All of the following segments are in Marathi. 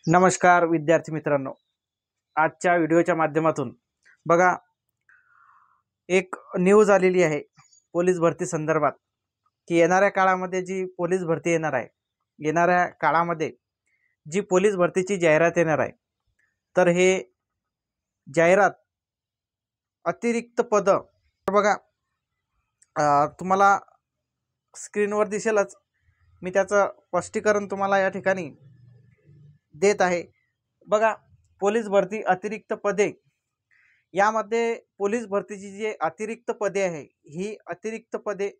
नमस्कार विद्यार्थी मित्रांनो, आजच्या व्हिडिओच्या माध्यमातून बघा एक न्यूज आलेली आहे पोलीस भरती संदर्भात की येणाऱ्या काळामध्ये जी पोलीस भरती येणार आहे, येणाऱ्या काळामध्ये जी पोलीस भरतीची जाहिरात येणार आहे, तर हे जाहिरात अतिरिक्त पद बघा तुम्हाला स्क्रीनवर दिसेलच। मी त्याचं स्पष्टीकरण तुम्हाला या ठिकाणी देत आहे। बघा, पोलीस भरती अतिरिक्त पदे, यामध्ये पोलीस भरतीची जी अतिरिक्त पदे आहे, ही अतिरिक्त पदे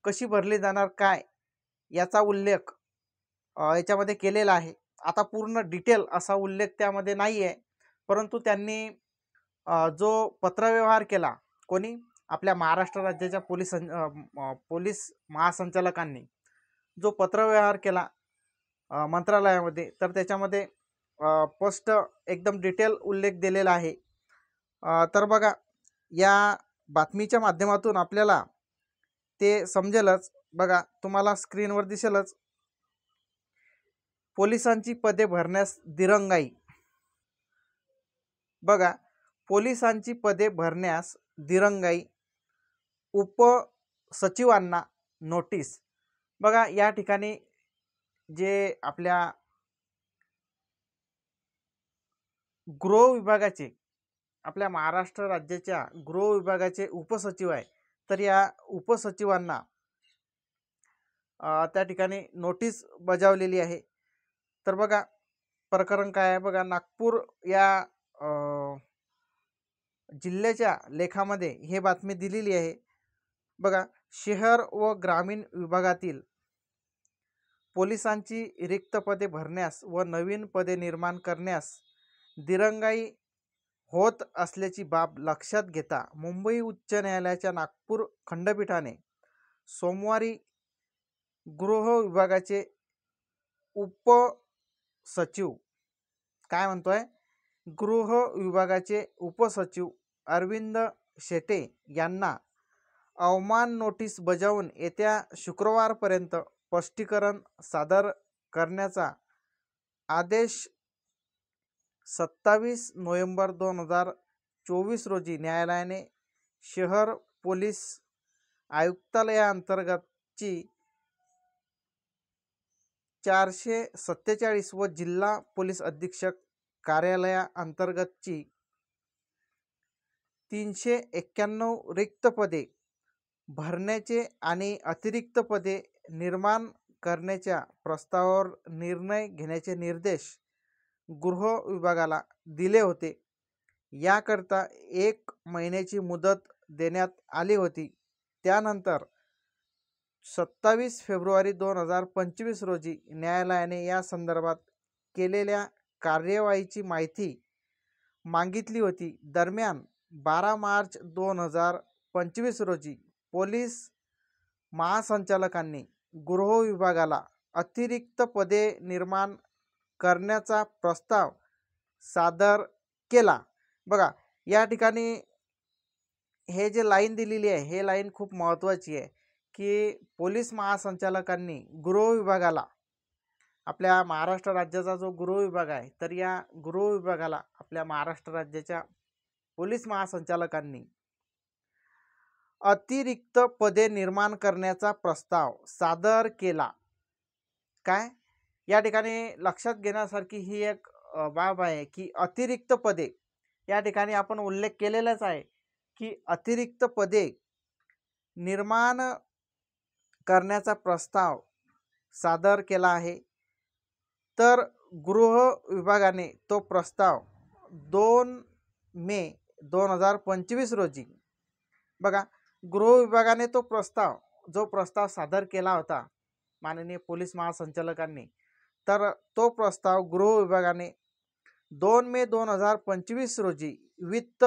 कशी भरली जाणार काय याचा उल्लेख याच्यामध्ये केलेला आहे। आता पूर्ण डिटेल असा उल्लेख त्यामध्ये नाही आहे, परंतु त्यांनी जो पत्रव्यवहार केला, कोणी आपल्या महाराष्ट्र राज्याच्या पोलीस महासंचालकांनी जो पत्रव्यवहार केला मंत्रालयामध्ये, तर त्याच्यामध्ये स्पष्ट एकदम डिटेल उल्लेख दिलेला आहे। तर बघा, या बातमीच्या माध्यमातून आपल्याला ते समजेलच। बघा, तुम्हाला स्क्रीनवर दिसेलच, पोलिसांची पदे भरण्यास दिरंगाई। बघा, पोलिसांची पदे भरण्यास दिरंगाई, उपसचिवांना नोटीस। बघा, या ठिकाणी जे आपल्या गृह विभागाचे, आपल्या महाराष्ट्र राज्याच्या गृह विभागाचे उपसचिव आहे, तर या उपसचिवांना त्या ठिकाणी नोटीस बजावलेली आहे। तर बघा, प्रकरण काय आहे बघा, नागपूर या जिल्ह्याच्या लेखामध्ये हे बातमी दिलेली आहे। बघा, शहर व ग्रामीण विभागातील पोलिसांची रिक्त पदे भरण्यास व नवीन पदे निर्माण करण्यास दिरंगाई होत असल्याची बाब लक्षात घेता मुंबई उच्च न्यायालयाच्या नागपूर खंडपीठाने सोमवारी गृह विभागाचे उपसचिव, काय म्हणतोय, गृह विभागाचे उपसचिव अरविंद शेटे यांना अवमान नोटीस बजावून येत्या शुक्रवारपर्यंत स्पष्टीकरण सादर करण्याचा आदेश 27 नोव्हेंबर 2024 रोजी न्यायालयाने शहर पोलीस आयुक्तालयाअंतर्गतची 447 व जिल्हा पोलीस अधीक्षक कार्यालयाअंतर्गतची 391 रिक्त पदे भरण्याचे आणि अतिरिक्त पदे निर्माण करण्याच्या प्रस्तावावर निर्णय घेण्याचे निर्देश गृह विभागाला दिले होते। याकरता 1 महिन्याची मुदत देण्यात आली होती। त्यानंतर 27 फेब्रुवारी 2025 रोजी न्यायालयाने या संदर्भात केलेल्या कार्यवाहीची माहिती मागितली होती। दरम्यान 12 मार्च 2025 रोजी पोलीस महासंचालकांनी गृह विभागाला अतिरिक्त पदे निर्माण करण्याचा प्रस्ताव सादर केला। बघा, या ठिकाणी हे जे लाईन दिलेली आहे, हे लाईन खूप महत्त्वाची आहे की पोलीस महासंचालकांनी गृह विभागाला, आपल्या महाराष्ट्र राज्याचा जो गृह विभाग आहे, तर या गृह विभागाला आपल्या महाराष्ट्र राज्याच्या पोलीस महासंचालकांनी अतिरिक्त पदे निर्माण करण्याचा प्रस्ताव सादर केला। काय, या ठिकाणी लक्षात घेण्यासारखी ही एक बाब आहे की अतिरिक्त पदे, या ठिकाणी आपण उल्लेख केलेलाच आहे की अतिरिक्त पदे निर्माण करण्याचा प्रस्ताव सादर केला आहे। तर गृह विभागाने तो प्रस्ताव 2 मे 2025 रोजी, बघा, गृह विभागाने तो प्रस्ताव सादर केला होता माननीय पोलीस महासंचालकांनी, तर तो प्रस्ताव गृह विभागाने 2 मे 2025 रोजी वित्त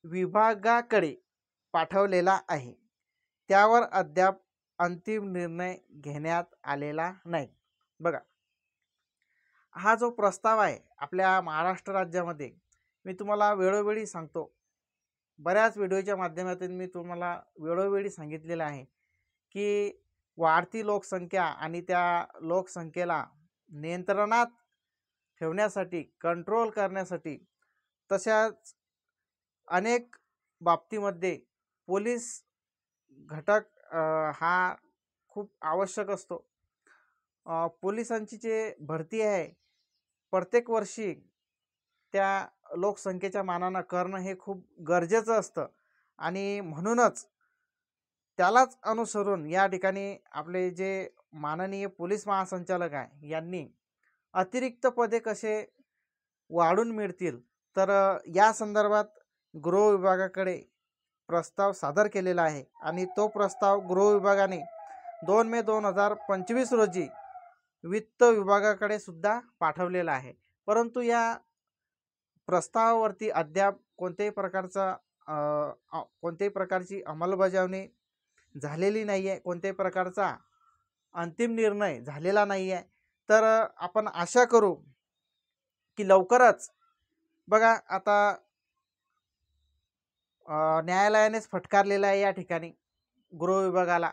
विभागाकडे पाठवलेला आहे। त्यावर अद्याप अंतिम निर्णय घेण्यात आलेला नाही। बघा, हा जो प्रस्ताव आहे आपल्या महाराष्ट्र राज्यामध्ये, मी तुम्हाला वेळोवेळी सांगतो, बऱ्याच व्हिडिओच्या माध्यमातून मी तुम्हाला वेळोवेळी सांगितलेलं आहे की वाढती लोकसंख्या आणि त्या लोकसंख्येला नियंत्रणात ठेवण्यासाठी, कंट्रोल करण्यासाठी, तशाच अनेक बाबतीमध्ये पोलीस घटक हा खूप आवश्यक असतो. पोलिसांची जे भरती आहे प्रत्येक वर्षी त्या लोकसंख्येच्या मानानं करणं हे खूप गरजेचं असतं आणि म्हणूनच त्यालाच अनुसरून या ठिकाणी आपले जे माननीय पोलीस महासंचालक आहे यांनी अतिरिक्त पदे कसे वाढून मिळतील तर या संदर्भात गृह विभागाकडे प्रस्ताव सादर केलेला आहे आणि तो प्रस्ताव गृह विभागाने 2 मे 2025 रोजी वित्त विभागाकडे सुद्धा पाठवलेला आहे. परंतु या प्रस्तावावरती अद्याप कोणत्याही प्रकारची अंमलबजावणी झालेली नाही आहे, कोणत्याही प्रकारचा अंतिम निर्णय झालेला नाही आहे. तर आपण आशा करू की लवकरच बघा आता न्यायालयानेच फटकारलेलं आहे या ठिकाणी गृह विभागाला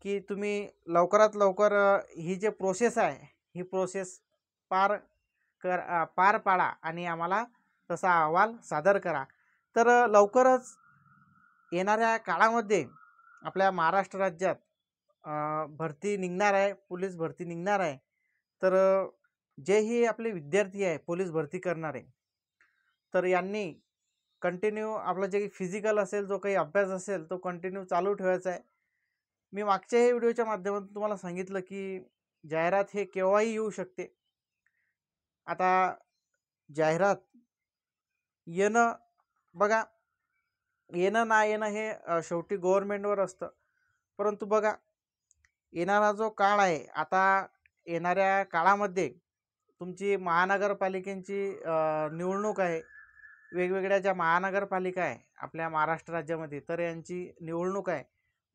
की तुम्ही लवकरात लवकर ही जे प्रोसेस आहे ही प्रोसेस पार पाडा आणि आम्हाला तसा अहवाल सादर करा. तर लवकरच येणाऱ्या काळामध्ये आपल्या महाराष्ट्र राज्यात भरती निघणार आहे, पोलीस भरती निघणार आहे. तर जेही आपले विद्यार्थी आहे पोलीस भरती करणारे तर यांनी कंटिन्यू आपलं जे फिजिकल असेल, जो काही अभ्यास असेल तो कंटिन्यू चालू ठेवायचा आहे. मी मागच्याही व्हिडिओच्या माध्यमातून तुम्हाला सांगितलं की जाहिरात हे केव्हाही येऊ शकते. आता जाहिरात येणं बघा, येणं ना येणं हे शेवटी गव्हर्नमेंटवर असतं. परंतु बघा येणारा जो काळ आहे, आता येणाऱ्या काळामध्ये तुमची महानगरपालिकेची निवडणूक आहे. वेगवेगळ्या ज्या महानगरपालिका आहे आपल्या महाराष्ट्र राज्यामध्ये तर यांची निवडणूक आहे.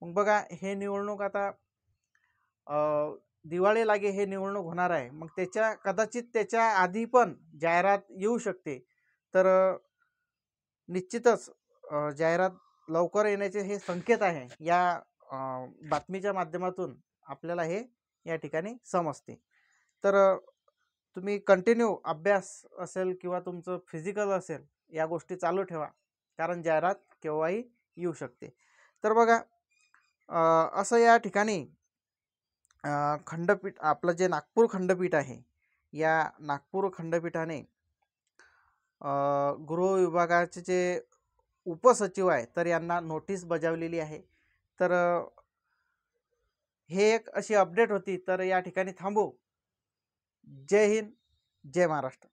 मग बघा हे निवडणूक आता दिवाळी लागे हे निवडणूक होणार आहे. मग कदाचित त्याच्या आधी पण जाहिरात येऊ शकते. तर निश्चितच जाहिरात लवकर येण्याचे हे संकेत आहे. या बातमीच्या माध्यमातून आपल्याला हे या ठिकाणी समजते. तर तुम्ही कंटिन्यू अभ्यास असेल किंवा तुमचं फिजिकल असेल या गोष्टी चालू ठेवा, कारण जाहिरात केव्हाही येऊ शकते. तर बघा असं या ठिकाणी खंडपीठ आपलं जे नागपूर खंडपीठ आहे या नागपूर खंडपीठाने गृह विभागाचे जे उपसचिव आहे तर यांना नोटीस बजावलेली आहे. तर हे एक अशी अपडेट होती. तर या ठिकाणी थांबू. जय हिंद, जय महाराष्ट्र.